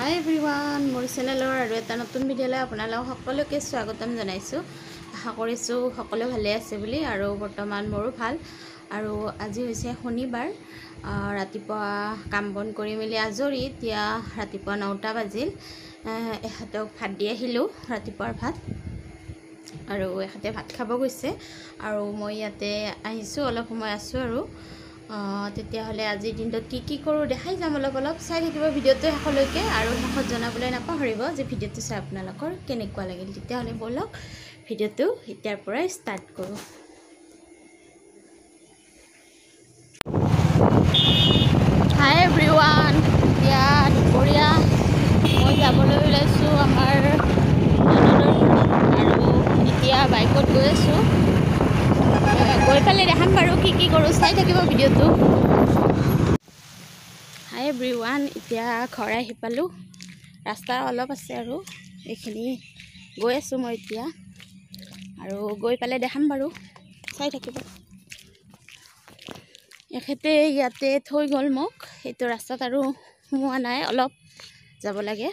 হাই everyone, মোৰ চেনেলৰ আৰু এটা নতুন ভিডিঅ'লৈ আপোনালোক সকলোকে স্বাগতম জনাইছোঁ। আশা কৰিছোঁ সকলো ভালে আছে বুলি, আৰু বৰ্তমান মোৰো ভাল। আৰু আজি হৈছে শনিবাৰ, ৰাতিপুৱা কাম বন কৰি মেলি আজৰি। এতিয়া ৰাতিপুৱা 9টা বাজিল। এখেতক ভাত দি আহিলোঁ, ৰাতিপুৱাৰ ভাত, আৰু এখেতে ভাত খাব গৈছে আৰু মই ইয়াতে আহিছোঁ, অলপ সময় আছোঁ আৰু। তেতিয়াহ'লে আজিৰ দিনটোত কি কৰোঁ দেখাই যাম। অলপ চাই থাকিব ভিডিঅ'টো শেষলৈকে, আৰু শেষত জনাবলৈ নাপাহৰিব যে ভিডিঅ'টো চাই আপোনালোকৰ কেনেকুৱা লাগিল। তেতিয়াহ'লে ব'লক ভিডিঅ'টো এতিয়াৰ পৰাই ষ্টাৰ্ট কৰোঁ। হাই এভৰিৱান, এতিয়া দুপৰীয়া মই যাবলৈ ওলাইছোঁ আমাৰ আৰু এতিয়া বাইকত গৈ আছোঁ। গৈ পেলাই দেখাম বাৰু কি কৰোঁ, চাই থাকিব ভিডিঅ'টো। হাই এভৰিৱান, এতিয়া ঘৰ আহি পালোঁ। ৰাস্তা অলপ আছে আৰু এইখিনি গৈ আছোঁ মই এতিয়া, আৰু গৈ পেলাই দেখাম বাৰু, চাই থাকিব। এখেতে ইয়াতে থৈ গ'ল মোক, এইটো ৰাস্তাত আৰু সোমোৱা নাই, অলপ যাব লাগে।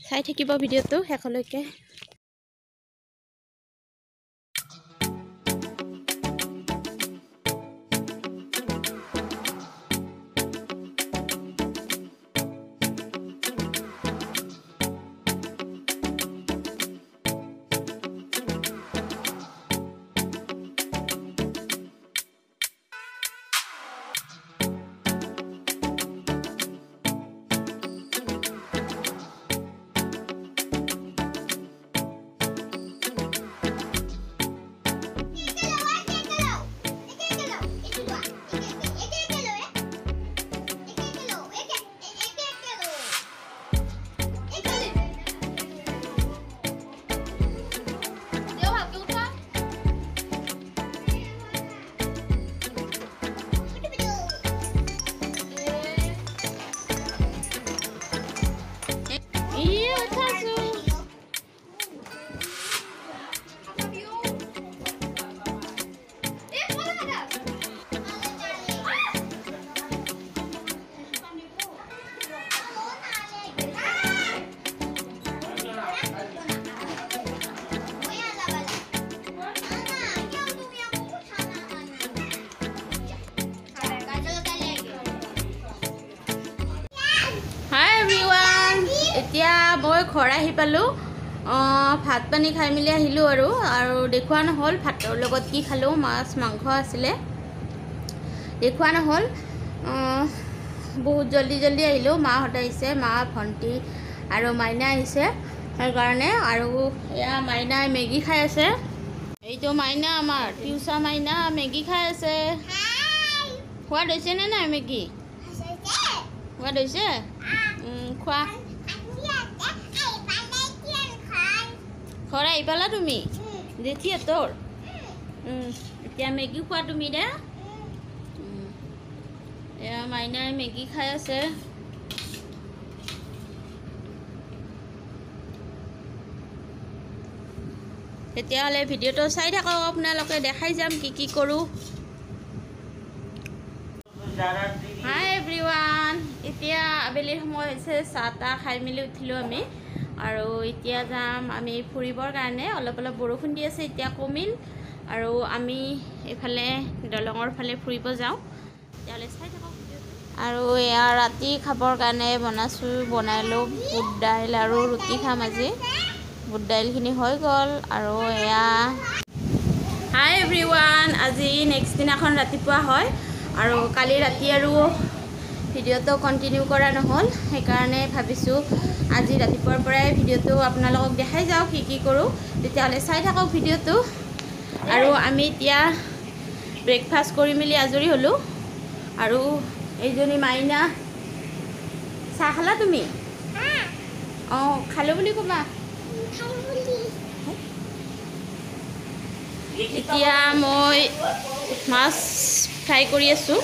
চাই থাকিব ভিডিঅ'টো শেষলৈকে। এতিয়া মই ঘৰ আহি পালোঁ। ভাত পানী খাই মেলি আহিলোঁ, আৰু দেখুওৱা নহ'ল ভাতৰ লগত কি খালোঁ। মাছ মাংস আছিলে, দেখুওৱা নহ'ল। বহুত জল্দি আহিলোঁ। মাহঁত আহিছে, মা ভণ্টি আৰু মাইনা আহিছে সেইকাৰণে। আৰু এয়া মাইনাই মেগী খাই আছে। এইটো মাইনা, আমাৰ টিউচা মাইনা মেগী খাই আছে। সোৱাদ হৈছে নে নাই মেগী? সোৱাদ হৈছে? খোৱা। ঘৰ আহি পালা তুমি জেঠিহঁতৰ? এতিয়া মেগী খোৱা তুমি দে। এয়া মাইনাই মেগী খাই আছে। তেতিয়াহ'লে ভিডিঅ'টো চাই থাকক আপোনালোকে, দেখাই যাম কি কৰোঁ। হাই এভৰিৱান, এতিয়া আবেলিৰ সময় হৈছে, চাহ তাহ খাই মেলি উঠিলোঁ আমি, আৰু এতিয়া যাম আমি ফুৰিবৰ কাৰণে। অলপ বৰষুণ দি আছে, এতিয়া কমিল, আৰু আমি এইফালে দলঙৰ ফালে ফুৰিব যাওঁ। তেতিয়াহ'লে চাই থাকক। আৰু এয়া ৰাতি খাবৰ কাৰণে বনালোঁ বুট দাইল আৰু ৰুটি খাম আজি। বুট দাইলখিনি হৈ গ'ল, আৰু এয়া হাই এভৰিৱান, আজি নেক্সট দিনাখন ৰাতিপুৱা হয়, আৰু কালি ৰাতি আৰু ভিডিঅ'টো কণ্টিনিউ কৰা নহ'ল। সেইকাৰণে ভাবিছোঁ আজি ৰাতিপুৱাৰ পৰাই ভিডিঅ'টো আপোনালোকক দেখাই যাওঁ কি কৰোঁ। তেতিয়াহ'লে চাই থাকক ভিডিঅ'টো। আৰু আমি এতিয়া ব্ৰেকফাষ্ট কৰি মেলি আজৰি হ'লোঁ, আৰু এইজনী মাইনা। চাহ খালা তুমি? খালোঁ বুলি ক'বা। এতিয়া মই মাছ ফ্ৰাই কৰি আছোঁ।